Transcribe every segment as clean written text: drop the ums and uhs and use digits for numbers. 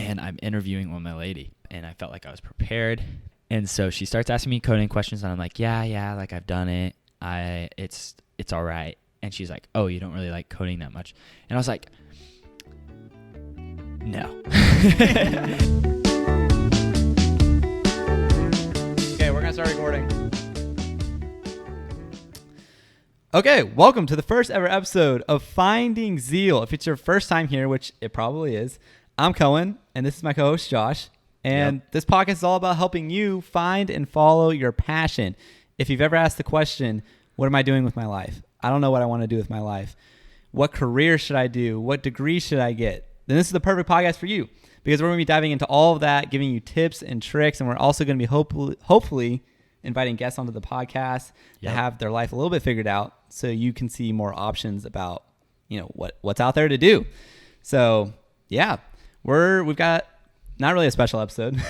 and I'm interviewing with my lady, and I felt like I was prepared. And so she starts asking me coding questions, and I'm like, yeah, like I've done it. It's all right. And she's like, oh, you don't really like coding that much. And I was like, no. Okay, we're going to start recording. Okay, welcome to the first ever episode of Finding Zeal. If it's your first time here, which it probably is, I'm Cohen, and this is my co-host, Josh. And This podcast is all about helping you find and follow your passion. If you've ever asked the question, what am I doing with my life? I don't know what I want to do with my life. What career should I do? What degree should I get? Then this is the perfect podcast for you, because we're going to be diving into all of that, giving you tips and tricks, and we're also going to be hopefully inviting guests onto the podcast to have their life a little bit figured out, so you can see more options about, what's out there to do. So yeah, we've got not really a special episode.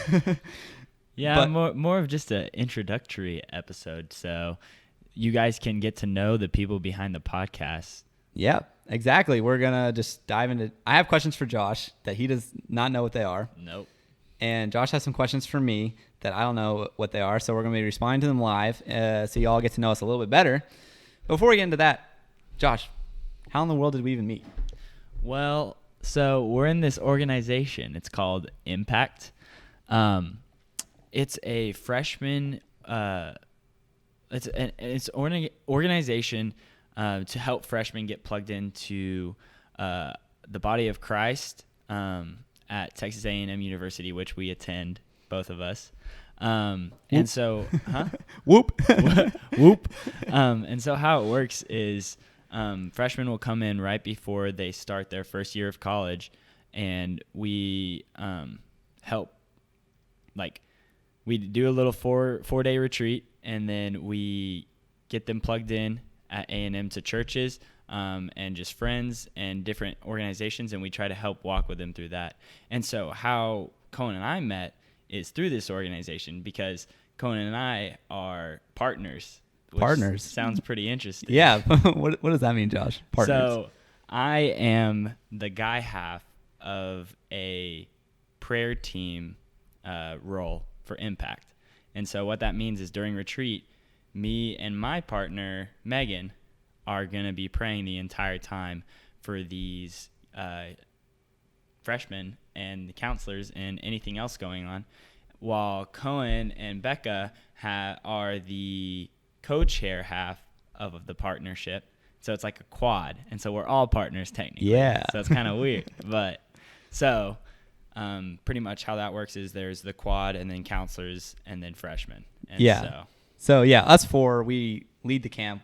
Yeah, but more of just an introductory episode, so you guys can get to know the people behind the podcast. Yeah, exactly. We're gonna just dive into. I have questions for Josh that he does not know what they are. Nope. And Josh has some questions for me that I don't know what they are, so we're going to be responding to them live, so you all get to know us a little bit better. Before we get into that, Josh, how in the world did we even meet? Well, so we're in this organization. It's called Impact. It's a freshman. It's an organization to help freshmen get plugged into the body of Christ. At Texas A&M University, which we attend, both of us. And so, Whoop. Whoop. And so how it works is freshmen will come in right before they start their first year of college, and we help, we do a little four-day retreat, and then we get them plugged in at A&M to churches, and just friends and different organizations, and we try to help walk with them through that. And so how Cohen and I met is through this organization, because Cohen and I are partners. Partners. Sounds pretty interesting. Yeah. What does that mean, Josh? Partners. So I am the guy half of a prayer team role for Impact. And so what that means is during retreat, me and my partner, Megan, are going to be praying the entire time for these freshmen and the counselors and anything else going on, while Cohen and Becca are the co-chair half of the partnership. So it's like a quad, and so we're all partners technically. Yeah. So it's kind of weird. But so pretty much how that works is there's the quad, and then counselors, and then freshmen. And So yeah, us four, we lead the camp.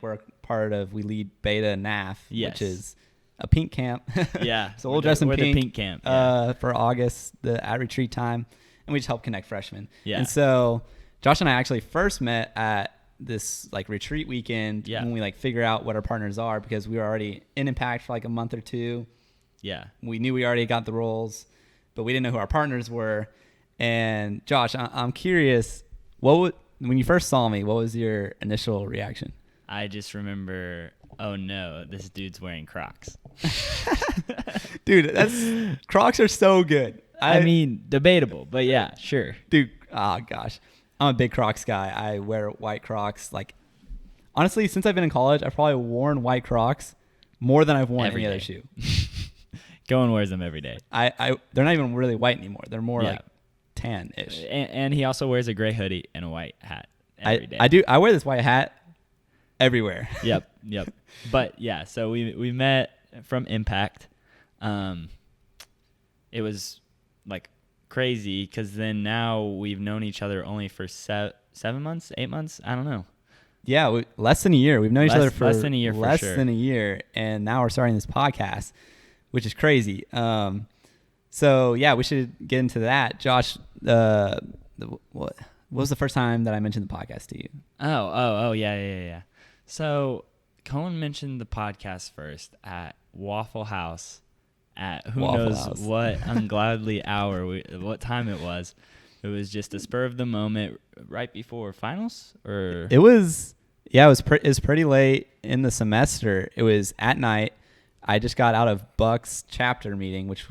We lead Beta and NAF, which is a pink camp. Yeah. So we'll dress in pink. We're the pink camp. Yeah. For August, at retreat time, and we just help connect freshmen. Yeah. And so Josh and I actually first met at this retreat weekend when we figure out what our partners are, because we were already in Impact for a month or two. Yeah. We knew we already got the roles, but we didn't know who our partners were. And Josh, I'm curious, when you first saw me, what was your initial reaction? I just remember, oh no, this dude's wearing Crocs. Dude, Crocs are so good. I mean, debatable, but yeah, sure. Dude, gosh. I'm a big Crocs guy. I wear white Crocs. Honestly, since I've been in college, I've probably worn white Crocs more than I've worn any other shoe. Cohen wears them every day. They're not even really white anymore. They're more tan-ish. And he also wears a gray hoodie and a white hat every day. I do. I wear this white hat everywhere. Yep. But yeah, so we met from Impact. It was crazy, because then now we've known each other only for 7 months, 8 months. I don't know. Yeah, less than a year. We've known each other for less than a year. Less than a year, and now we're starting this podcast, which is crazy. So yeah, we should get into that. Josh, what was the first time that I mentioned the podcast to you? Oh, yeah. So Cohen mentioned the podcast first at Waffle House at who knows what ungodly hour, what time it was. It was just a spur of the moment right before finals, or it was. Yeah, it was pretty late in the semester. It was at night. I just got out of Buck's chapter meeting, which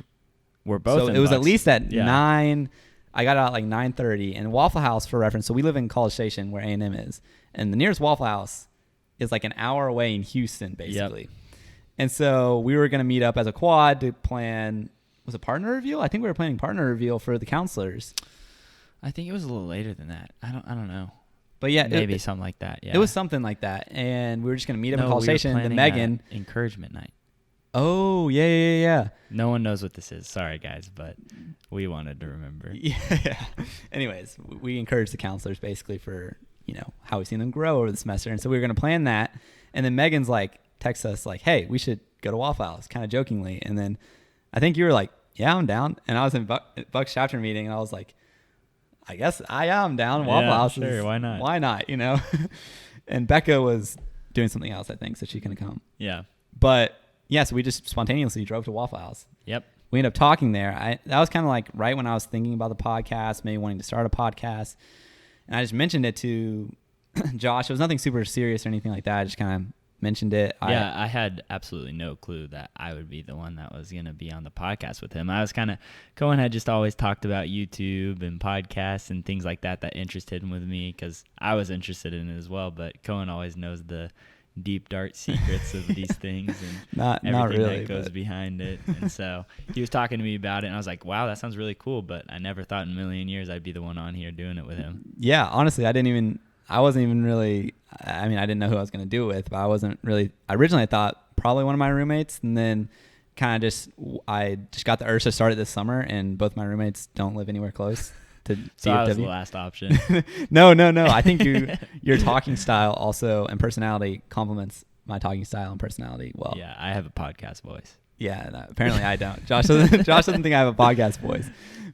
We're both. So in it was Bucks. at least at Yeah. 9. I got out at like 9:30, and Waffle House, for reference. So we live in College Station, where A&M is, and the nearest Waffle House is like an hour away in Houston, basically. Yep. And so we were going to meet up as a quad to plan. Was it partner reveal? I think we were planning partner reveal for the counselors. I think it was a little later than that. I don't know. But yeah, Maybe something like that. Yeah. It was something like that, and we were just going to meet up in College we were Station. The planning Megan. a encouragement night. Oh yeah. No one knows what this is. Sorry, guys, but we wanted to remember. Yeah. Anyways, we encouraged the counselors basically for, how we've seen them grow over the semester. And so we were going to plan that. And then Megan's like, text us like, hey, we should go to Waffle House, kind of jokingly. And then I think you were like, yeah, I'm down. And I was in Buck's chapter meeting, and I was like, I guess I am down. Waffle House. Sure, why not? Why not, And Becca was doing something else, I think, so she couldn't come. Yeah. But yeah, so we just spontaneously drove to Waffle House. Yep. We ended up talking there. That was kind of like right when I was thinking about the podcast, maybe wanting to start a podcast. And I just mentioned it to Josh. It was nothing super serious or anything like that. I just kind of mentioned it. Yeah, I had absolutely no clue that I would be the one that was going to be on the podcast with him. Cohen had just always talked about YouTube and podcasts and things like that interested him with me, because I was interested in it as well. But Cohen always knows the deep, dark secrets of these things and everything that goes behind it. And so he was talking to me about it, and I was like, wow, that sounds really cool. But I never thought in a million years I'd be the one on here doing it with him. Yeah, honestly, I didn't know who I was going to do it with, but originally I thought probably one of my roommates, and then I just got the urge to start it this summer, and both my roommates don't live anywhere close to so I was DFW. the last option. No. I think your talking style also and personality complements my talking style and personality well. Yeah, I have a podcast voice. Yeah, no, apparently I don't. Josh doesn't think I have a podcast voice,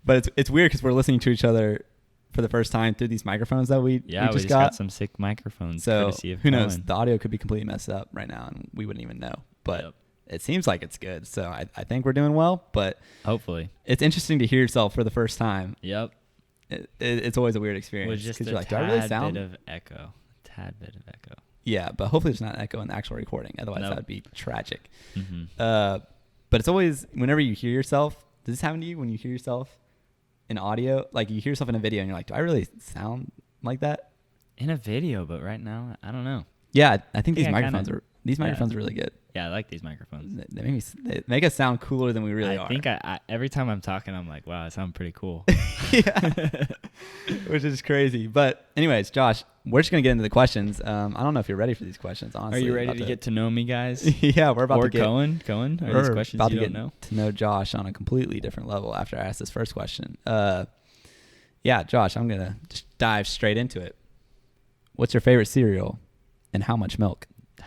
but it's weird because we're listening to each other for the first time through these microphones that we just got some sick microphones. So who knows? Cohen. The audio could be completely messed up right now, and we wouldn't even know. But It seems like it's good. So I think we're doing well. But hopefully, it's interesting to hear yourself for the first time. Yep. It's always a weird experience With just because a you're like, do I really sound? Tad bit of echo. Yeah, but hopefully there's not an echo in the actual recording. Otherwise, that would be tragic. Mm-hmm. But it's always whenever you hear yourself. Does this happen to you when you hear yourself in audio? Like you hear yourself in a video and you're like, do I really sound like that? In a video, but right now, I don't know. Yeah, I think these microphones are really good. Yeah, I like these microphones. They make us sound cooler than we really are. I think every time I'm talking, I'm like, wow, I sound pretty cool. Yeah, which is crazy. But anyways, Josh, we're just going to get into the questions. I don't know if you're ready for these questions, honestly. Are you ready to get to know me, guys? Yeah, we're about to get... Cohen? Are these questions about you to don't get know? to know Josh on a completely different level after I ask this first question. Yeah, Josh, I'm going to just dive straight into it. What's your favorite cereal and how much milk? Dude,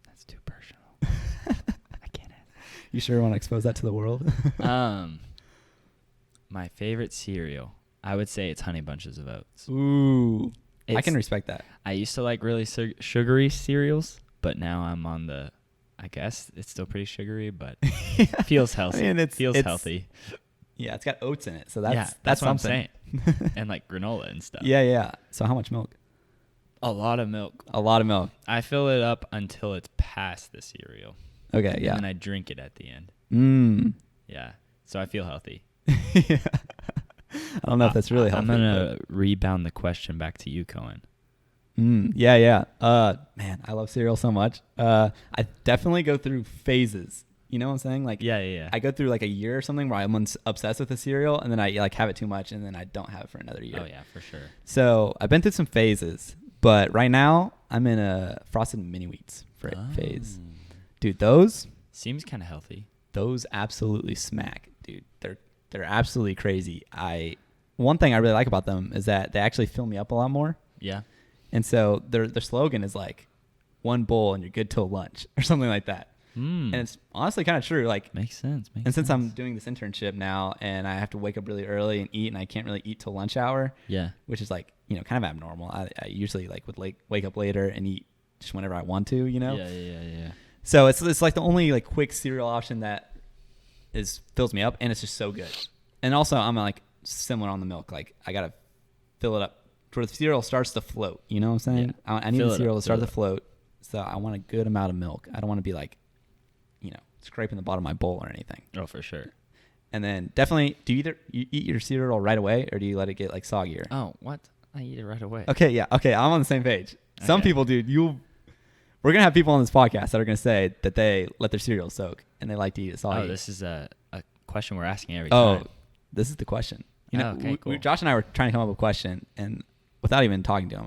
that's too personal. I can't answer. You sure want to expose that to the world? My favorite cereal, I would say it's Honey Bunches of Oats. Ooh, I can respect that. I used to like really sugary cereals, but now I'm on the, I guess it's still pretty sugary, but it feels healthy. I mean, it feels healthy. Yeah, it's got oats in it, so that's what something. I'm saying. And like granola and stuff. Yeah. So how much milk? A lot of milk. A lot of milk. I fill it up until it's past the cereal. Okay, yeah. And then I drink it at the end. Yeah. So I feel healthy. Yeah. I don't know if that's really healthy. I'm going to rebound the question back to you, Cohen. Yeah. Man, I love cereal so much. I definitely go through phases. You know what I'm saying? Like, yeah. I go through like a year or something where I'm obsessed with a cereal, and then I like have it too much, and then I don't have it for another year. Oh yeah, for sure. So I've been through some phases, but right now I'm in a frosted mini wheats phase. Dude, those seems kind of healthy. Those absolutely smack, dude. They're absolutely crazy. One thing I really like about them is that they actually fill me up a lot more. Yeah. And so their slogan is like, one bowl and you're good till lunch or something like that. And it's honestly kind of true. Like, makes sense. Since I'm doing this internship now and I have to wake up really early and eat, and I can't really eat till lunch hour. Yeah. Which is like, kind of abnormal. I usually like would wake up later and eat just whenever I want to, Yeah. So it's like the only like quick cereal option that fills me up, and it's just so good. And also I'm like similar on the milk. Like I gotta fill it up where the cereal starts to float. You know what I'm saying? Yeah. I need the cereal to start to float. So I want a good amount of milk. I don't want to be like, scraping the bottom of my bowl or anything. Oh, for sure. And then definitely, do you eat your cereal right away, or do you let it get like soggier? Oh, what? I eat it right away. Okay, yeah. Okay, I'm on the same page. Some Okay. people, dude, we're going to have people on this podcast that are going to say that they let their cereal soak and they like to eat it soggy. Oh, this is a question we're asking every Oh, time. this is the question. You know, okay, cool. Josh and I were trying to come up with a question, and without even talking to him,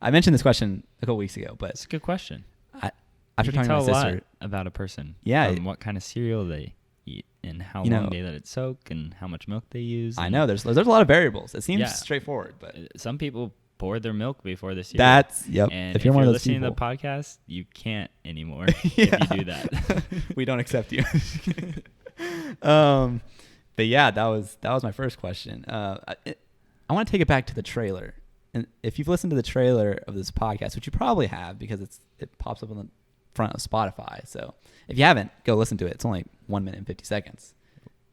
I mentioned this question a couple weeks ago, but It's a good question. after You can talking tell to my a sister, lot about a person. Yeah. From what kind of cereal they eat and how You long know, they let it soak and how much milk they use. I and know there's a lot of variables. It seems Yeah. straightforward, but Some people pour their milk before the cereal. that's yep. And if you're one of those listening people, to the podcast, you can't anymore Yeah. if you do that. We don't accept you. But yeah, that was my first question. I want to take it back to the trailer. And if you've listened to the trailer of this podcast, which you probably have because it pops up on the front of Spotify. So if you haven't, go listen to it. It's only 1 minute and 50 seconds.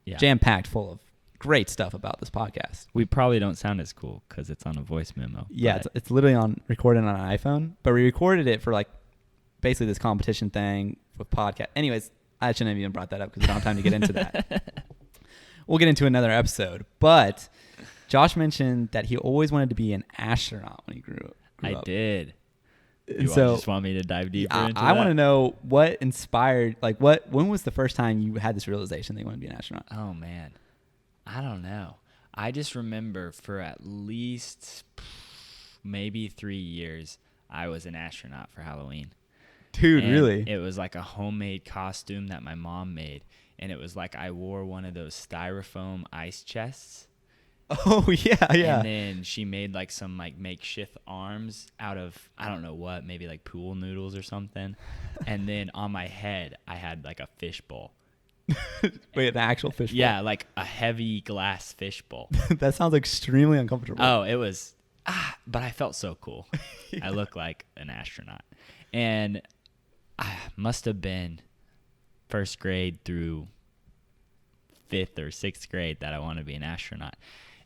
Yeah. Jam-packed full of great stuff about this podcast. We probably don't sound as cool because it's on a voice memo. Yeah, but it's literally recorded on an iPhone, but we recorded it for like basically this competition thing with podcast. Anyways, I shouldn't have even brought that up because we don't have time to get into that. We'll get into another episode. But Josh mentioned that he always wanted to be an astronaut when he grew up. I did. And You so just want me to dive deeper into I that? want to know what inspired, when was the first time you had this realization that you wanted to be an astronaut? Oh, man. I don't know. I just remember for at least maybe 3 years, I was an astronaut for Halloween. Dude, And really? It was like a homemade costume that my mom made. And it was like I wore one of those styrofoam ice chests. Oh, yeah, yeah. And then she made like some like makeshift arms out of, I don't know what, maybe like pool noodles or something. And then on my head, I had like a fish bowl. Wait, an actual fish bowl? Yeah, like a heavy glass fish bowl. That sounds extremely uncomfortable. Oh, it was, but I felt so cool. Yeah. I looked like an astronaut. And I must have been first grade through 5th or 6th grade that I wanted to be an astronaut.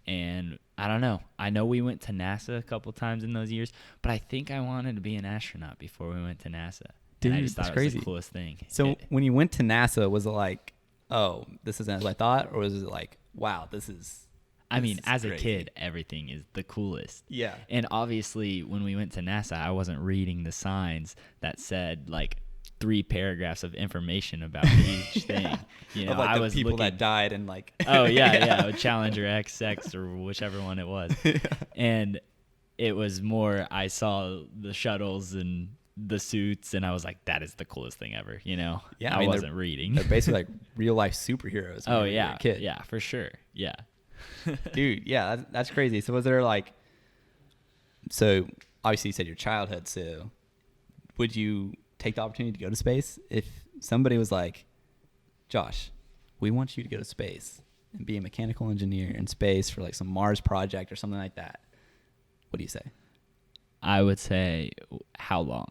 And I don't know. I know we went to NASA a couple times in those years, but I think I wanted to be an astronaut before we went to NASA. Dude, and I just that's thought it was crazy. the coolest thing. So when you went to NASA, was it like, oh, this isn't as I thought? Or was it like, wow, this is I mean, as crazy. a kid, everything is the coolest. Yeah. And obviously, when we went to NASA, I wasn't reading the signs that said like 3 paragraphs of information about each thing. You know, Of like I the was people looking, that died and like. Oh yeah, Challenger XX or whichever one it was. Yeah. And it was more, I saw the shuttles and the suits, and I was like, that is the coolest thing ever. You know, Yeah, I, I mean, wasn't reading. They're basically like real life superheroes. when Oh you were yeah, a kid. yeah, for sure, yeah. Dude, yeah, that's crazy. So was there like, so obviously you said your childhood. So would you take the opportunity to go to space if somebody was like, Josh, we want you to go to space and be a mechanical engineer in space for like some Mars project or something like that? What do you say? I would say, how long?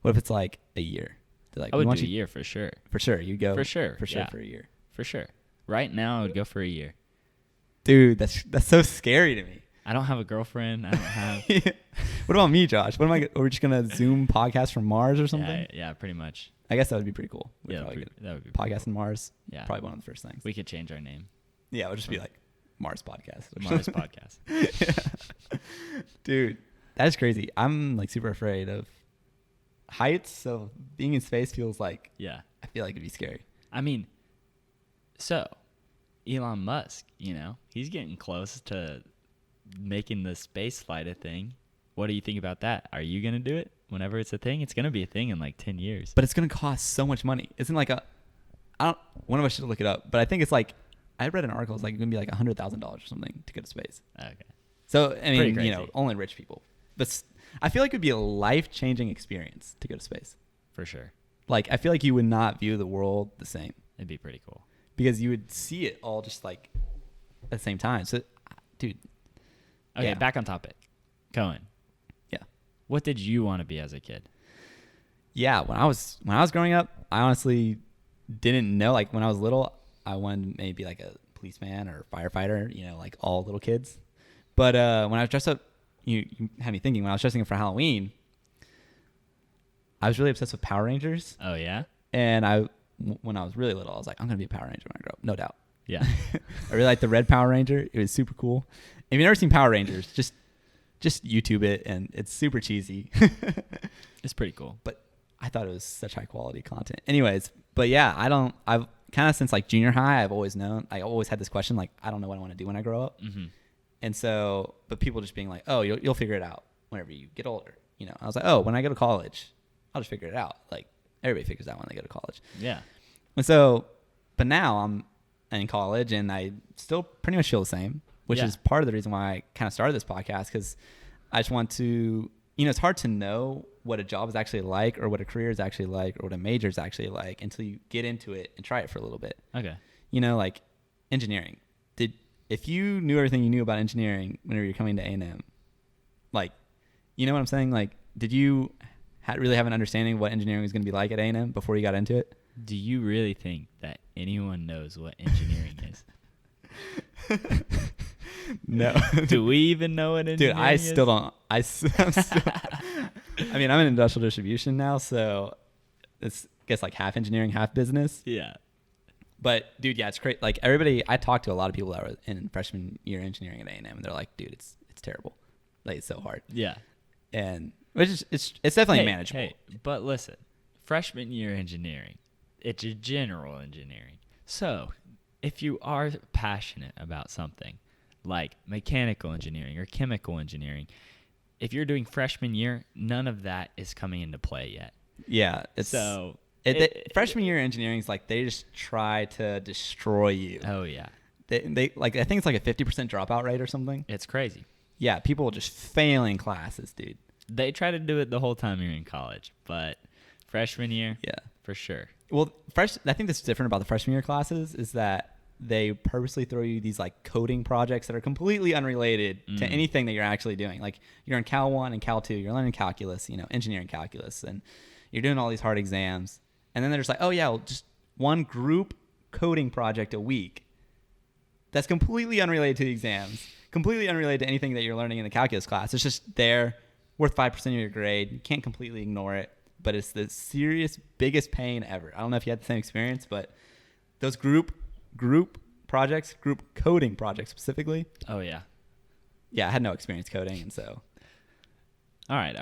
What if it's like a year? They're like, I we would want do a you year for sure. for sure. You go For sure, for sure yeah. for a year. For sure. Right now, I would go for a year. Dude, that's so scary to me. I don't have a girlfriend. I don't have. What about me, Josh? What am I? Are we just gonna Zoom podcast from Mars or something? Yeah, pretty much. I guess that would be pretty cool. We'd Yeah, probably that would be get pretty podcast in Mars. Yeah. Probably one of the first things. We could change our name. Yeah, it would just be like Mars podcast. or Mars something. Podcast. Yeah. Dude, that is crazy. I'm like super afraid of heights, so being in space feels like Yeah. I feel like it'd be scary. I mean, so Elon Musk, you know, he's getting close to making the space flight a thing. What do you think about that? Are you going to do it whenever it's a thing? It's going to be a thing in like 10 years. But it's gonna cost so much money. Isn't like one of us should look it up, but I think it's like I read an article. It's like it's gonna be like $100,000 or something to go to space. Okay. So I Pretty mean, you know, crazy. only rich people. But I feel like it'd be a life-changing experience to go to space. For sure. Like I feel like you would not view the world the same It'd be pretty cool. because you would see it all just like at the same time. So, dude. Okay, Yeah. back on topic. Cohen. Yeah. What did you want to be as a kid? Yeah, when I was growing up, I honestly didn't know. Like when I was little, I wanted to maybe be like a policeman or firefighter. You know, like all little kids. But when I was dressed up, you had me thinking. When I was dressing up for Halloween, I was really obsessed with Power Rangers. Oh, yeah? And when I was really little, I was like, I'm gonna be a Power Ranger when I grow up, no doubt. Yeah. I really like the red Power Ranger. It was super cool. If you've never seen Power Rangers, just YouTube it, and it's super cheesy. It's pretty cool. But I thought it was such high quality content. Anyways, but yeah, I've kind of since like junior high, I've always known, I always had this question, like, I don't know what I want to do when I grow up. Mm-hmm. And so, but people just being like, oh, you'll figure it out whenever you get older. You know, I was like, oh, when I go to college, I'll just figure it out. Like everybody figures out when they go to college. Yeah. And so, but now I'm in college and I still pretty much feel the same, which is part of the reason why I kind of started this podcast, because I just want to, it's hard to know what a job is actually like, or what a career is actually like, or what a major is actually like until you get into it and try it for a little bit. Okay. Like engineering. If you knew everything you knew about engineering whenever you're coming to A&M, like, you know what I'm saying? Like, did you really have an understanding of what engineering was going to be like at A&M before you got into it? Do you really think that anyone knows what engineering is? No. Do we even know what engineering is? Dude, I still don't. I'm still, I mean, I'm in industrial distribution now, so it's, I guess, like half engineering, half business. Yeah. But, dude, yeah, it's great. Like, I talked to a lot of people that were in freshman year engineering at A&M, and they're like, dude, it's terrible. Like, it's so hard. Yeah. And it's definitely manageable. Hey, but listen, freshman year engineering, it's a general engineering. So if you are passionate about something like mechanical engineering or chemical engineering, if you're doing freshman year, none of that is coming into play yet. Yeah. Freshman year engineering is like they just try to destroy you. Oh, yeah. They like, I think it's like a 50% dropout rate or something. It's crazy. Yeah, people just failing classes, dude. They try to do it the whole time you're in college, but freshman year, yeah, for sure. Well, I think that's different about the freshman year classes is that they purposely throw you these like coding projects that are completely unrelated to anything that you're actually doing. Like you're in Cal 1 and Cal 2, you're learning calculus, engineering calculus, and you're doing all these hard exams. And then they're just like, oh yeah, well, just one group coding project a week. That's completely unrelated to the exams, completely unrelated to anything that you're learning in the calculus class. It's just there, worth 5% of your grade. You can't completely ignore it, but it's the serious biggest pain ever. I don't know if you had the same experience, but those group projects, group coding projects specifically. Oh yeah. Yeah, I had no experience coding, and so. All right.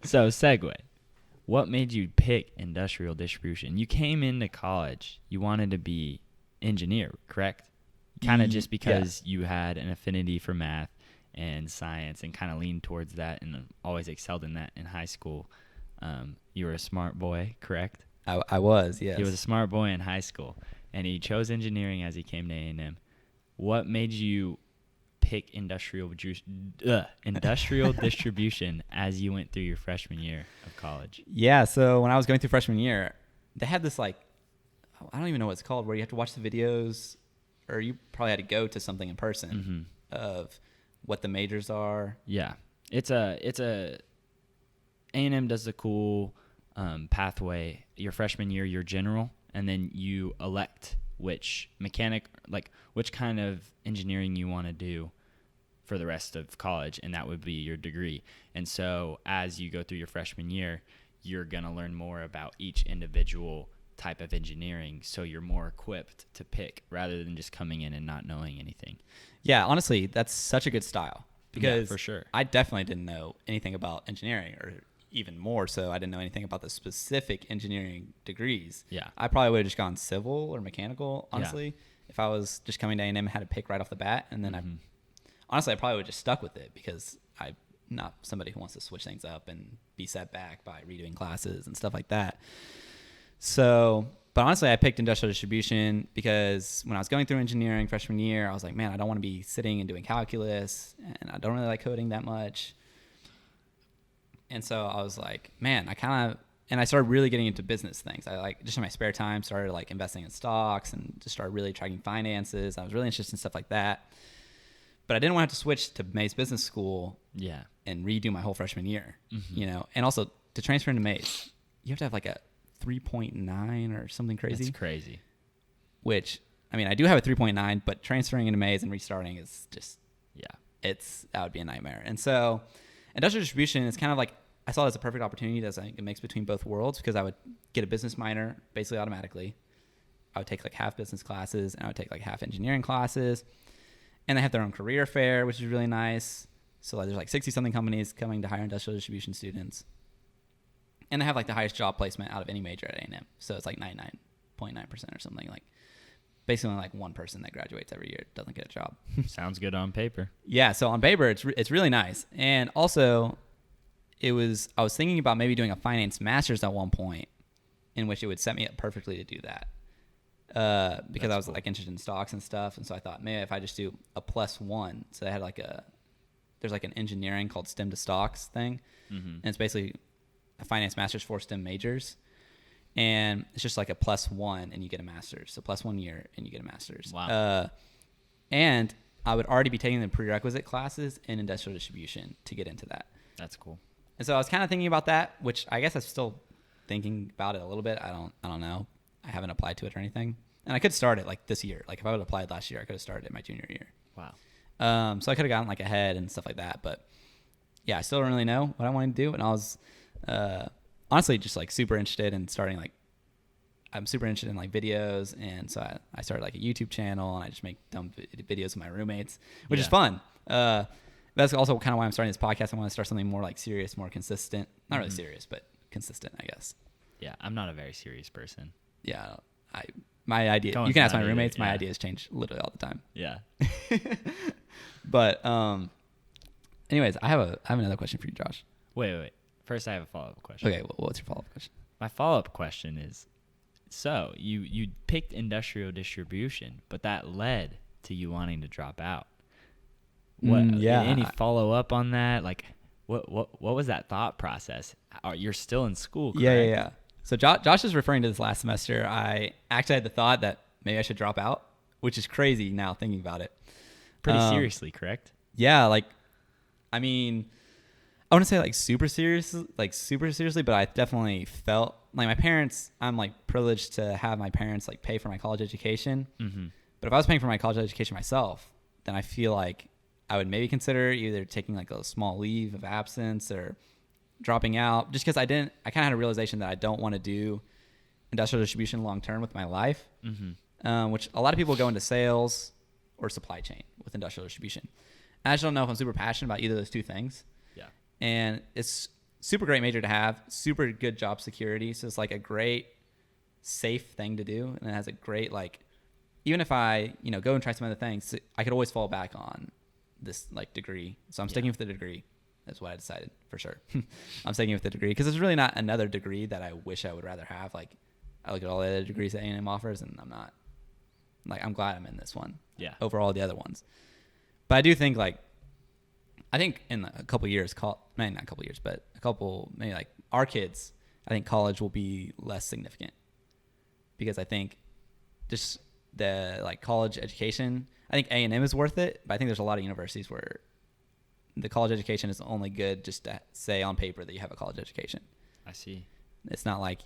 So segue. What made you pick industrial distribution? You came into college, you wanted to be engineer, correct? Kind of just because you had an affinity for math and science and kind of leaned towards that and always excelled in that in high school. You were a smart boy, correct? I was, yes. He was a smart boy in high school, and he chose engineering as he came to A&M. What made you pick industrial distribution as you went through your freshman year of college? Yeah, so when I was going through freshman year, they had this like, I don't even know what it's called, where you have to watch the videos, or you probably had to go to something in person of what the majors are. Yeah, it's a A&M does a cool pathway. Your freshman year, you're general, and then you elect which kind of engineering you want to do for the rest of college, and that would be your degree. And so as you go through your freshman year, you're going to learn more about each individual type of engineering, so you're more equipped to pick rather than just coming in and not knowing anything. Yeah, honestly, that's such a good style, because for sure. I definitely didn't know anything about engineering, or even more so, I didn't know anything about the specific engineering degrees. Yeah. I probably would have just gone civil or mechanical, honestly, if I was just coming to A&M and had to pick right off the bat. And then I probably would have just stuck with it, because I'm not somebody who wants to switch things up and be set back by redoing classes and stuff like that. So, but honestly, I picked industrial distribution because when I was going through engineering freshman year, I was like, man, I don't want to be sitting and doing calculus, and I don't really like coding that much. And so I was like, man, I started really getting into business things. I like, just in my spare time, started like investing in stocks and just started really tracking finances. I was really interested in stuff like that. But I didn't want to have to switch to Mays Business School and redo my whole freshman year, and also to transfer into Mays, you have to have like a 3.9 or something crazy. That's crazy. Which, I mean, I do have a 3.9, but transferring into Mays and restarting is just, that would be a nightmare. And so industrial distribution is kind of like, I saw it as a perfect opportunity that's like a mix between both worlds, because I would get a business minor basically automatically, I would take like half business classes and I would take like half engineering classes. And they have their own career fair, which is really nice. So like, there's like 60 something companies coming to hire industrial distribution students. And they have like the highest job placement out of any major at A&M. So it's like 99.9% or something. Like basically only like one person that graduates every year doesn't get a job. Sounds good on paper. Yeah. So on paper, it's really nice. And also I was thinking about maybe doing a finance master's at one point in which it would set me up perfectly to do that. Because I was like interested in stocks and stuff. And so I thought maybe if I just do a +1, so I had there's like an engineering called STEM to stocks thing. Mm-hmm. And it's basically a finance master's for STEM majors. And it's just like a +1 and you get a master's. So +1 year and you get a master's. Wow. And I would already be taking the prerequisite classes in industrial distribution to get into that. That's cool. And so I was kind of thinking about that, which I guess I'm still thinking about it a little bit. I don't know. I haven't applied to it or anything. And I could start it like this year. Like if I would have applied last year, I could have started it my junior year. Wow. So I could have gotten like ahead and stuff like that. But yeah, I still don't really know what I want to do. And I was honestly just like super interested in starting I'm super interested in like videos. And so I started like a YouTube channel and I just make dumb videos with my roommates, which is fun. That's also kind of why I'm starting this podcast. I want to start something more like serious, more consistent. Not really serious, but consistent, I guess. Yeah, I'm not a very serious person. Yeah, my idea. Cohen's you can ask my not roommates. either, My yeah. ideas change literally all the time. Yeah. But anyways, I have another question for you, Josh. Wait. First, I have a follow-up question. Okay, what's your follow-up question? My follow-up question is, so you picked industrial distribution, but that led to you wanting to drop out. Any follow-up on that? Like, what was that thought process? You're still in school, correct? Yeah. So Josh is referring to this last semester. I actually had the thought that maybe I should drop out, which is crazy now thinking about it. Pretty seriously, correct? Yeah, like, I mean, I wouldn't say like super seriously, but I definitely felt like my parents, I'm like privileged to have my parents like pay for my college education. Mm-hmm. But if I was paying for my college education myself, then I feel like I would maybe consider either taking like a small leave of absence or dropping out, just because I kind of had a realization that I don't want to do industrial distribution long term with my life, which a lot of people go into sales or supply chain with industrial distribution. And I just don't know if I'm super passionate about either of those two things. Yeah. And it's super great major to have, super good job security. So it's like a great, safe thing to do. And it has a great, like, even if I, go and try some other things, I could always fall back on this like degree. So I'm sticking with the degree. That's what I decided for sure. I'm sticking with the degree because there's really not another degree that I wish I would rather have. Like I look at all the other degrees that A&M offers and I'm glad I'm in this one. Yeah. Over all the other ones. But I do think in a couple years, maybe not a couple years, but maybe like our kids, I think college will be less significant because I think just the like college education, I think A&M is worth it, but I think there's a lot of universities where the college education is only good just to say on paper that you have a college education. I see. It's not like,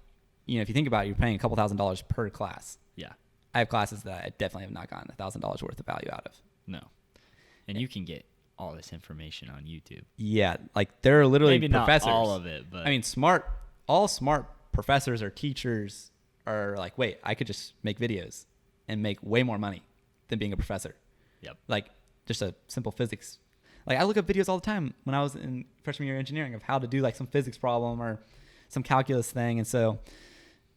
if you think about it, you're paying a couple $1,000s per class. Yeah. I have classes that I definitely have not gotten $1,000 worth of value out of. No. And you can get all this information on YouTube. Yeah. Like there are literally Maybe professors. Not all of it, but. I mean, all smart professors or teachers are like, wait, I could just make videos and make way more money than being a professor. Yep. Like just a simple physics. Like I look up videos all the time when I was in freshman year engineering of how to do like some physics problem or some calculus thing. And so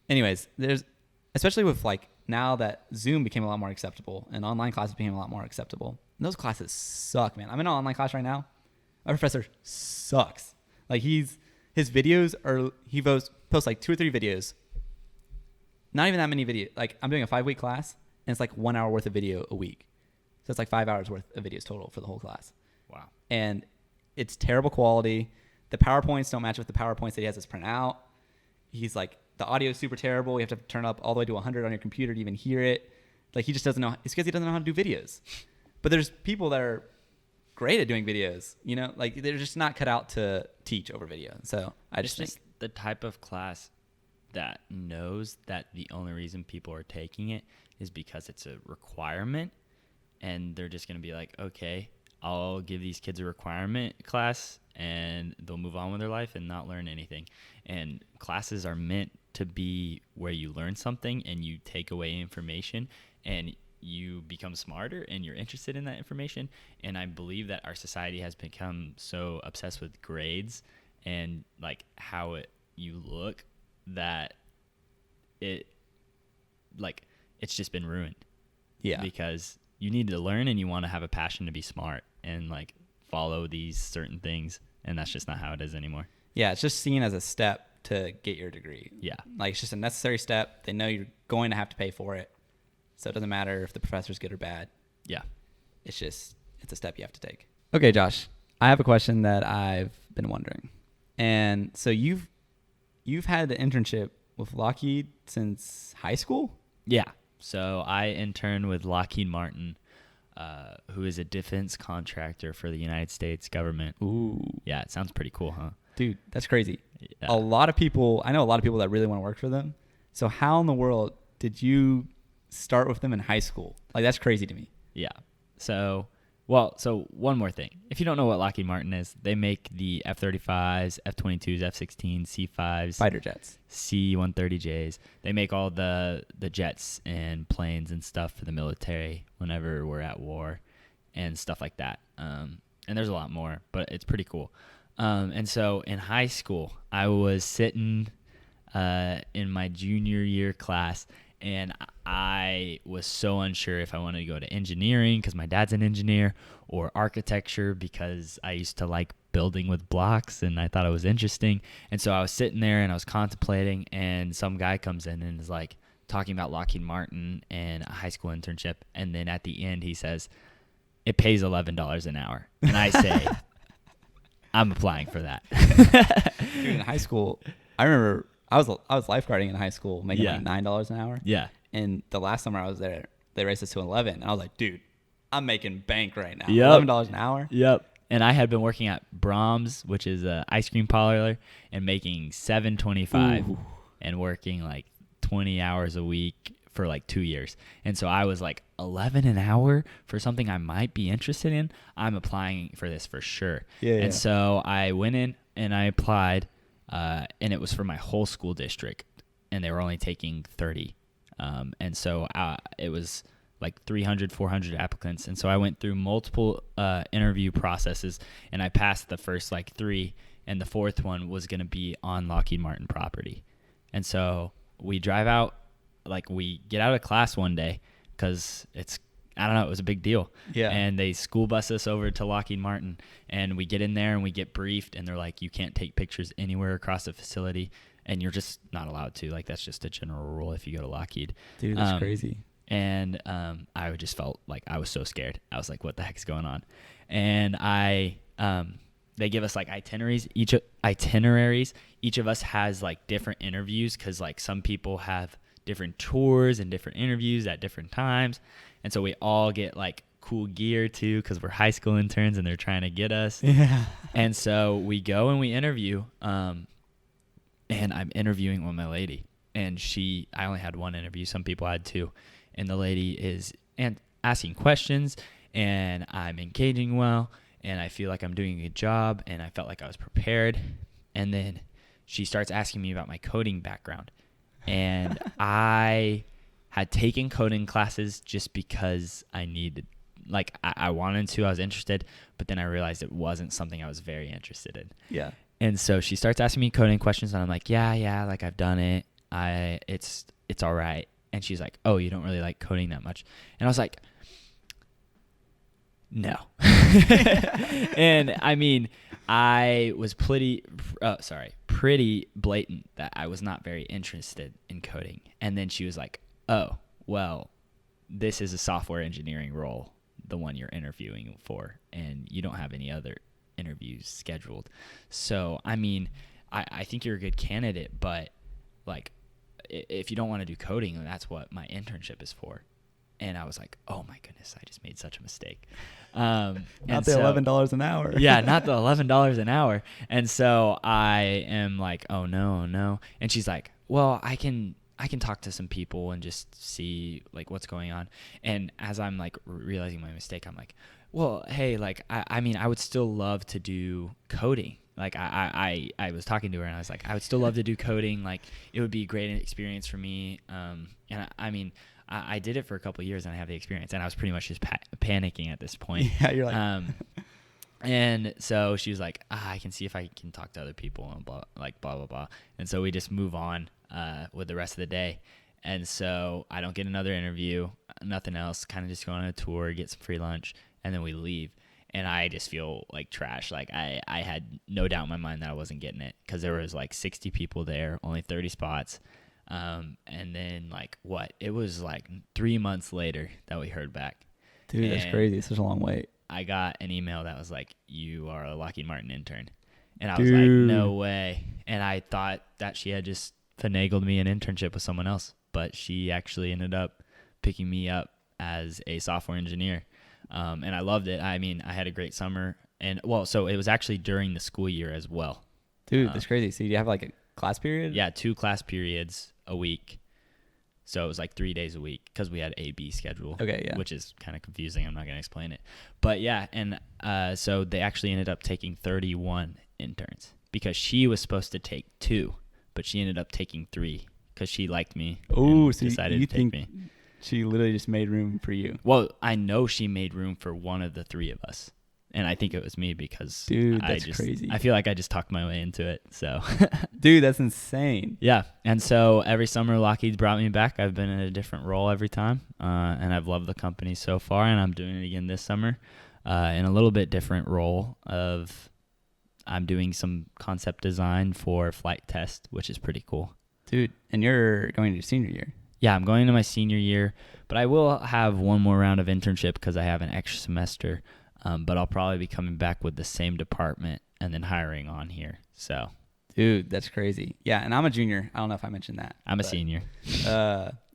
anyways, especially with like now that Zoom became a lot more acceptable and online classes became a lot more acceptable. And those classes suck, man. I'm in an online class right now. My professor sucks. Like his videos he posts like 2 or 3 videos. Not even that many videos. Like I'm doing a 5-week class and it's like 1 hour worth of video a week. So it's like 5 hours worth of videos total for the whole class. Wow. And it's terrible quality. The PowerPoints don't match with the PowerPoints that he has us print out. He's like, the audio is super terrible. You have to turn up all the way to 100 on your computer to even hear it. Like he just doesn't know. It's because he doesn't know how to do videos. But there's people that are great at doing videos, like they're just not cut out to teach over video. So I just think the type of class that knows that the only reason people are taking it is because it's a requirement and they're just going to be like, okay, I'll give these kids a requirement class and they'll move on with their life and not learn anything. And classes are meant to be where you learn something and you take away information and you become smarter and you're interested in that information. And I believe that our society has become so obsessed with grades and like how you look that it's just been ruined. Yeah. Because you need to learn and you want to have a passion to be smart and like follow these certain things. And that's just not how it is anymore. Yeah. It's just seen as a step to get your degree. Yeah. Like it's just a necessary step. They know you're going to have to pay for it. So it doesn't matter if the professor's good or bad. Yeah. It's a step you have to take. Okay, Josh, I have a question that I've been wondering. And so you've had the internship with Lockheed since high school? Yeah. So I interned with Lockheed Martin, who is a defense contractor for the United States government. Ooh. Yeah, it sounds pretty cool, huh? Dude, that's crazy. Yeah. I know a lot of people that really want to work for them. So how in the world did you start with them in high school? Like, that's crazy to me. Yeah. So one more thing. If you don't know what Lockheed Martin is, they make the F-35s, F-22s, F-16s, C-5s. Fighter jets. C-130Js. They make all the jets and planes and stuff for the military whenever we're at war and stuff like that. And there's a lot more, but it's pretty cool. And so in high school, I was sitting in my junior year class, and I was so unsure if I wanted to go to engineering because my dad's an engineer, or architecture because I used to like building with blocks and I thought it was interesting. And so I was sitting there and I was contemplating, and some guy comes in and is like talking about Lockheed Martin and a high school internship. And then at the end he says, it pays $11 an hour. And I say, I'm applying for that. Dude, in high school, I remember I was lifeguarding in high school, making like $9 an hour. Yeah. And the last summer I was there, they raised us to 11, and I was like, dude, I'm making bank right now. Yep. $11 an hour. Yep. And I had been working at Brahms, which is an ice cream parlor, and making $7.25 and working like 20 hours a week for like 2 years. And so I was like, 11 an hour for something I might be interested in. I'm applying for this for sure. Yeah. And so I went in and I applied. And it was for my whole school district, and they were only taking 30. And so it was like 300, 400 applicants. And so I went through multiple interview processes, and I passed the first like 3, and the 4th one was going to be on Lockheed Martin property. And so we drive out, like we get out of class one day because it was a big deal. Yeah. And they school bus us over to Lockheed Martin, and we get in there and we get briefed, and they're like, you can't take pictures anywhere across the facility, and you're just not allowed to. Like, that's just a general rule if you go to Lockheed. Dude, that's crazy. And I just felt like I was so scared. I was like, what the heck is going on? And they give us like itineraries. Each of us has like different interviews, because like some people have different tours and different interviews at different times. And so we all get like cool gear too, because we're high school interns and they're trying to get us. Yeah. And so we go and we interview, and I'm interviewing with my lady, and I only had one interview. Some people had 2, and the lady is asking questions, and I'm engaging well, and I feel like I'm doing a good job, and I felt like I was prepared. And then she starts asking me about my coding background, and I had taken coding classes just because I needed, like I wanted to, I was interested, but then I realized it wasn't something I was very interested in. Yeah. And so she starts asking me coding questions, and I'm like, yeah, like I've done it. It's all right. And she's like, oh, you don't really like coding that much. And I was like, no. And I mean, I was pretty blatant that I was not very interested in coding. And then she was like, oh, well, this is a software engineering role, the one you're interviewing for, and you don't have any other interviews scheduled. So, I mean, I think you're a good candidate, but like, if you don't want to do coding, then that's what my internship is for. And I was like, oh my goodness, I just made such a mistake. Not the $11 an hour. Yeah, not the $11 an hour. And so I am like, oh no. And she's like, well, I can I can talk to some people and just see like what's going on. And as I'm like realizing my mistake, I'm like, well, hey, like I mean, I would still love to do coding. Like I was talking to her and I was like, I would still love to do coding. Like it would be a great experience for me. And I mean, I did it for a couple of years and I have the experience, and I was pretty much just panicking at this point. Yeah, you're like, and so she was like, I can see if I can talk to other people and blah, blah, blah. And so we just move on with the rest of the day. And so I don't get another interview, nothing else, kind of just go on a tour, get some free lunch, and then we leave. And I just feel like trash. Like I had no doubt in my mind that I wasn't getting it, because there was like 60 people there, only 30 spots. And then like it was like 3 months later that we heard back. Dude, that's crazy. It's such a long wait. I got an email that was like, you are a Lockheed Martin intern. And I was like, no way. And I thought that she had just finagled me an internship with someone else, but she actually ended up picking me up as a software engineer. And I loved it. I mean, I had a great summer. And so it was actually during the school year as well. Dude, that's crazy. So you have like a class period? Yeah, 2 class periods a week. So it was like 3 days a week, because we had A-B schedule. Okay, yeah. Which is kind of confusing. I'm not going to explain it. But yeah, and so they actually ended up taking 31 interns, because she was supposed to take 2, but she ended up taking 3 because she liked me. Oh, so decided you to take me. She literally just made room for you. Well, I know she made room for one of the 3 of us. And I think it was me, because dude, that's crazy. I feel like I just talked my way into it. So, dude, that's insane. Yeah. And so every summer Lockheed's brought me back. I've been in a different role every time. And I've loved the company so far, and I'm doing it again this summer in a little bit different role of I'm doing some concept design for flight test, which is pretty cool. Dude, and you're going to your senior year. Yeah, I'm going into my senior year, but I will have one more round of internship because I have an extra semester. But I'll probably be coming back with the same department and then hiring on here. So, dude, that's crazy. Yeah, and I'm a junior. I don't know if I mentioned that. I'm a senior.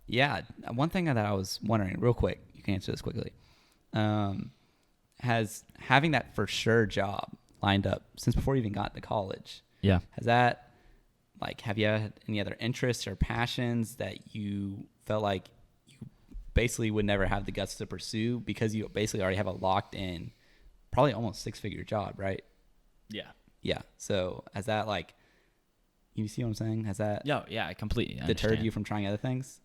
Yeah, one thing that I was wondering, real quick, you can answer this quickly. Has having that for sure job lined up since before you even got to college? Yeah. Has that, like, have you had any other interests or passions that you felt like you basically would never have the guts to pursue because you basically already have a locked in, probably almost 6-figure job, right? Yeah. Yeah. So has that, like, you see what I'm saying? Has that yeah, I completely deterred understand. you from trying other things?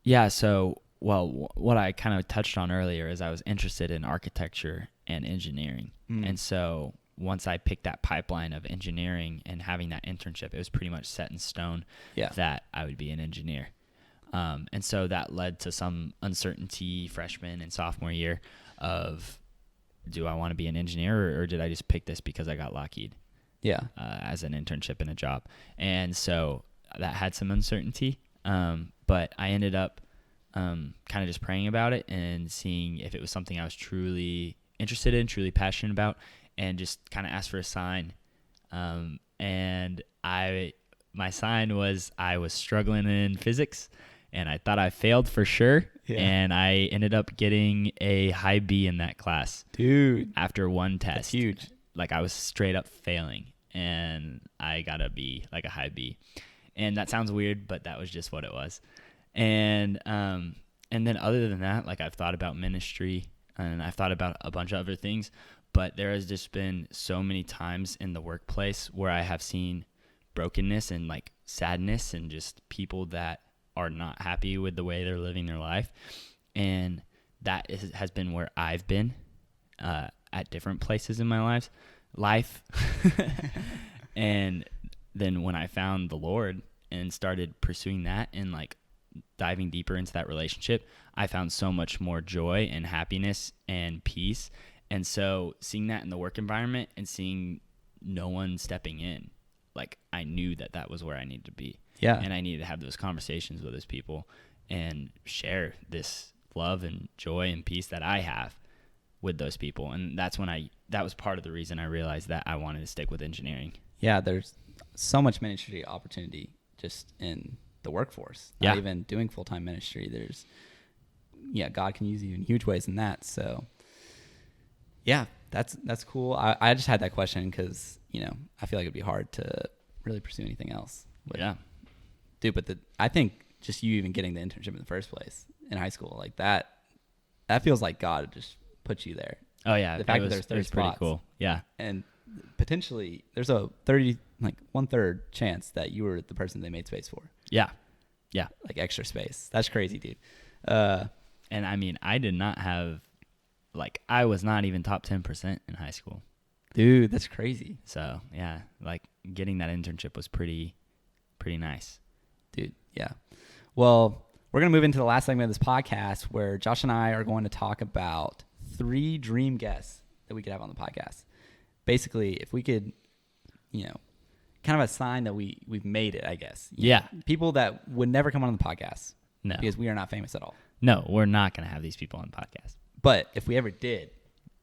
Yeah, so, well, what I kind of touched on earlier is I was interested in architecture and engineering. And so once I picked that pipeline of engineering and having that internship, it was pretty much set in stone that I would be an engineer. And so that led to some uncertainty freshman and sophomore year of, do I want to be an engineer or did I just pick this because I got Lockheed? Yeah. As an internship and a job. And so that had some uncertainty. But I ended up kind of just praying about it and seeing if it was something I was truly interested in, truly passionate about, and just kind of asked for a sign. And my sign was I was struggling in physics and I thought I failed for sure. Yeah. And I ended up getting a high B in that class. Dude. After one test. That's huge. Like I was straight up failing and I got a B, like a high B. And that sounds weird, but that was just what it was. And then other than that, like I've thought about ministry and I've thought about a bunch of other things, but there has just been so many times in the workplace where I have seen brokenness and like sadness and just people that are not happy with the way they're living their life. And that has been where I've been at different places in my life. And then when I found the Lord and started pursuing that and like diving deeper into that relationship, I found so much more joy and happiness and peace. And so seeing that in the work environment and seeing no one stepping in, like I knew that was where I needed to be. Yeah. And I needed to have those conversations with those people and share this love and joy and peace that I have with those people. And that's when that was part of the reason I realized that I wanted to stick with engineering. Yeah, there's so much ministry opportunity just in the workforce. Not even doing full-time ministry. God can use you in huge ways in that. So yeah, that's cool. I just had that question because, I feel like it'd be hard to really pursue anything else. But yeah. Dude, but I think just you even getting the internship in the first place in high school, like that feels like God just put you there. Oh yeah, The fact that there's 30 was pretty spots. cool. Yeah. And potentially there's a 30, like 1/3 chance that you were the person they made space for. Yeah. Yeah. Like extra space. That's crazy, dude. And I mean, I did not have, like, I was not even top 10% in high school. Dude, that's crazy. So yeah, like getting that internship was pretty nice. Dude, yeah. Well, we're going to move into the last segment of this podcast where Josh and I are going to talk about 3 dream guests that we could have on the podcast. Basically, if we could, kind of a sign that we've made it, I guess. Yeah. People that would never come on the podcast. No. Because we are not famous at all. No, we're not going to have these people on the podcast. But if we ever did,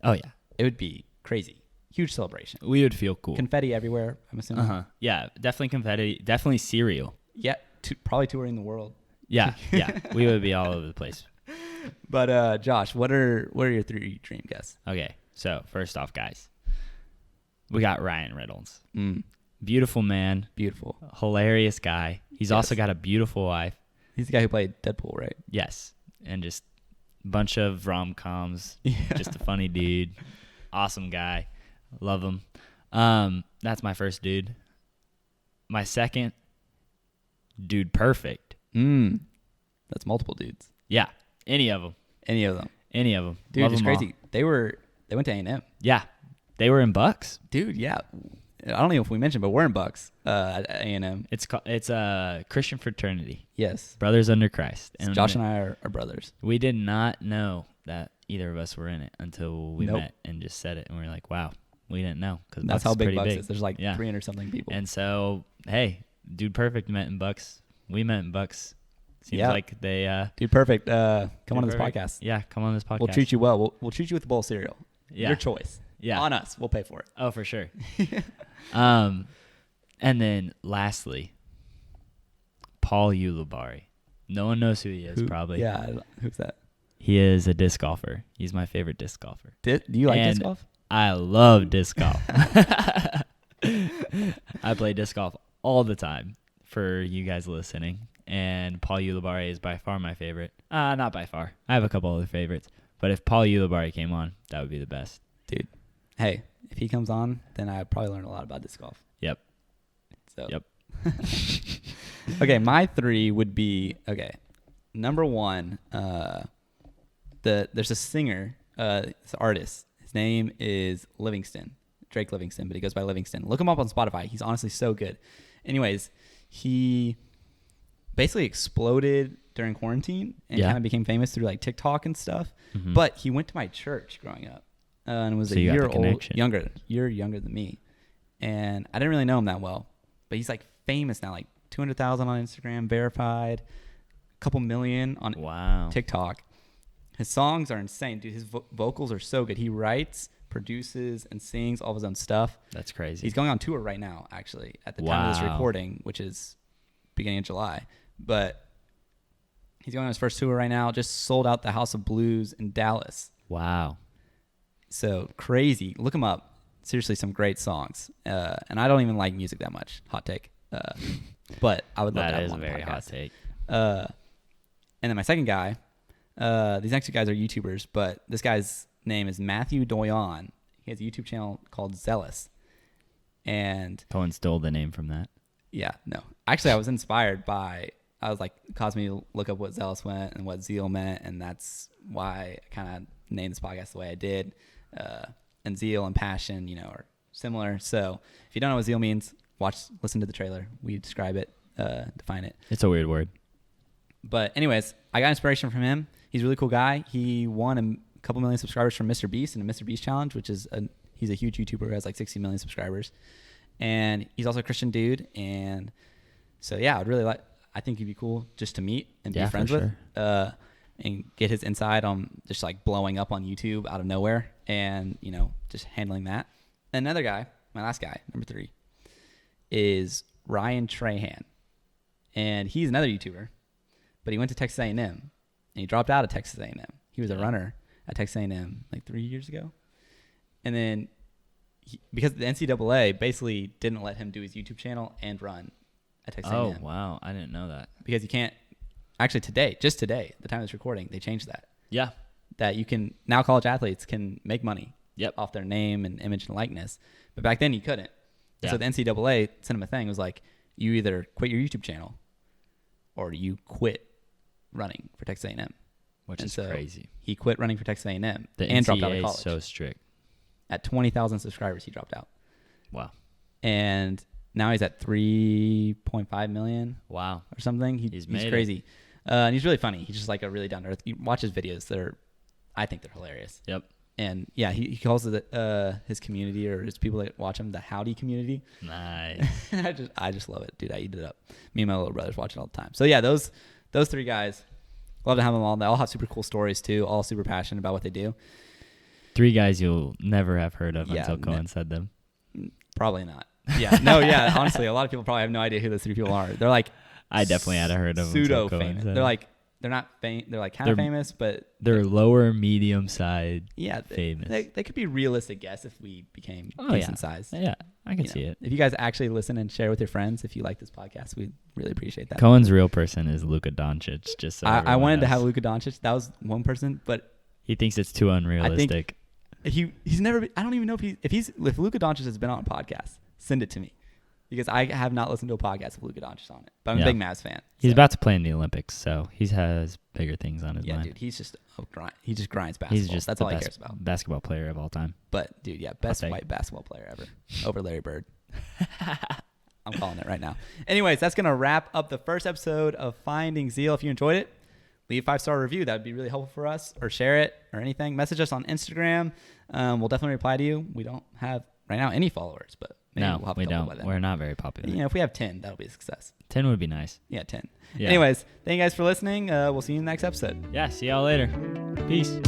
oh yeah, it would be crazy. Huge celebration. We would feel cool. Confetti everywhere, I'm assuming. Uh-huh. Yeah, definitely confetti, definitely cereal. Yeah, probably touring the world. Yeah, yeah. We would be all over the place. But Josh, what are your 3 dream guests? Okay, so first off, guys, we got Ryan Reynolds. Mm. Beautiful man. Beautiful. Hilarious guy. He's also got a beautiful wife. He's the guy who played Deadpool, right? Yes, and just a bunch of rom-coms. Yeah. Just a funny dude. Awesome guy. Love him. That's my first dude. My second, dude perfect. That's multiple dudes. Yeah, any of them. Any of them. Dude, Love it's them crazy. all. They went to A&M. Yeah, they were in Bucks. Dude, yeah. I don't know if we mentioned, but we're in Bucks at A&M. It's a Christian fraternity. Yes. Brothers under Christ. And Josh and I are brothers. We did not know that either of us were in it until we Nope. met and just said it, and we were like, "Wow, we didn't know." Because that's how big Bucks is. There's like 300 something people. And so, hey, dude, perfect met in Bucks. We met in Bucks. Seems like they. Dude, perfect. Come on this podcast. Yeah, come on this podcast. We'll treat you well. We'll treat you with a bowl of cereal. Yeah. Your choice. Yeah. On us. We'll pay for it. Oh, for sure. And then lastly, Paul Ulibarri. No one knows who he is, probably. Yeah. Who's that? He is a disc golfer. He's my favorite disc golfer. Do you like disc golf? I love disc golf. I play disc golf all the time for you guys listening. And Paul Ulibarri is by far my favorite. Not by far. I have a couple other favorites. But if Paul Ulibarri came on, that would be the best. Dude. Hey, if he comes on, then I'd probably learn a lot about disc golf. Yep. So. Yep. Okay, my 3 would be, number 1, there's a singer, it's an artist. His name is Drake Livingston, but he goes by Livingston. Look him up on Spotify. He's honestly so good. Anyways, he basically exploded during quarantine and kind of became famous through like TikTok and stuff. Mm-hmm. But he went to my church growing up and was a year younger than me. And I didn't really know him that well, but he's like famous now, like 200,000 on Instagram, verified, a couple million on TikTok. His songs are insane, dude. His vocals are so good. He writes, produces, and sings all of his own stuff. That's crazy. He's going on tour right now, actually, at the time of this recording, which is beginning of July. But he's going on his first tour right now. Just sold out the House of Blues in Dallas. Wow. So crazy. Look him up. Seriously, some great songs. And I don't even like music that much. Hot take. But I would love to have him on the podcast. That is a very hot take. And then my second guy, these next 2 guys are YouTubers, but this guy's name is Matthew Doyon. He has a YouTube channel called Zealous. And Cohen stole the name from that. Yeah, no. Actually, I was inspired by, it caused me to look up what Zealous meant and what Zeal meant, and that's why I kind of named this podcast the way I did. And Zeal and passion, are similar. So if you don't know what Zeal means, listen to the trailer. We describe it, define it. It's a weird word. But anyways, I got inspiration from him. He's a really cool guy. He won a couple million subscribers from Mr. Beast in the Mr. Beast Challenge, which is he's a huge YouTuber who has like 60 million subscribers. And he's also a Christian dude. And so, yeah, I think he'd be cool just to meet and be friends with. And get his insight on just like blowing up on YouTube out of nowhere and, just handling that. Another guy, my last guy, number 3, is Ryan Trahan. And he's another YouTuber, but he went to Texas A&M and he dropped out of Texas A&M. He was a runner at Texas A&M like 3 years ago. And then because the NCAA basically didn't let him do his YouTube channel and run at Texas Oh, A&M. wow. I didn't know that. Because you can't, actually just today, the time of this recording, they changed that. Yeah. That you can, now college athletes can make money Yep. off their name and image and likeness. But back then you couldn't. Yeah. So the NCAA sent them a thing. It was like, you either quit your YouTube channel or you quit running for Texas A&M. Which is crazy. He quit running for Texas A&M The and dropped out of NCAA college. is so strict. At 20,000 subscribers, he dropped out. Wow. And now he's at 3.5 million Wow. or something. He's crazy. And he's really funny. He's just like a really down to earth. You watch his videos. I think they're hilarious. Yep. And yeah, he calls it his community or his people that watch him the Howdy community. Nice. I just love it, dude. I eat it up. Me and my little brothers watch it all the time. So yeah, those three guys, love to have them all. They all have super cool stories too. All super passionate about what they do. 3 guys you'll never have heard of until Cohen said them. Probably not. Yeah. No. Yeah. Honestly, a lot of people probably have no idea who those 3 people are. They're like I definitely had heard of them. Pseudo famous. They're like they're not famous. They're like kind of famous, but they're lower medium side. Yeah, famous. They could be realistic guess if we became decent size. Yeah, I can see it. If you guys actually listen and share with your friends, if you like this podcast, we'd really appreciate that. Cohen's real person is Luka Doncic. Just so I wanted to have Luka Doncic. That was one person, but he thinks it's too unrealistic. He's never. I don't even know if Luka Doncic has been on a podcast. Send it to me. Because I have not listened to a podcast with Luka Doncic on it. But I'm a big Mavs fan. He's about to play in the Olympics, so he has bigger things on his mind. Yeah, dude, he's just he just grinds basketball. That's all he cares about. Basketball player of all time. But dude, best white basketball player ever over Larry Bird. I'm calling it right now. Anyways, that's gonna wrap up the first episode of Finding Zeal. If you enjoyed it, leave a 5-star review. That would be really helpful for us. Or share it or anything. Message us on Instagram. We'll definitely reply to you. We don't have right now any followers, but maybe we'll have a couple by then. We're not very popular. If we have 10, that'll be a success. 10 would be nice. Yeah, 10. Yeah. Anyways, thank you guys for listening. We'll see you in the next episode. Yeah, see y'all later. Peace.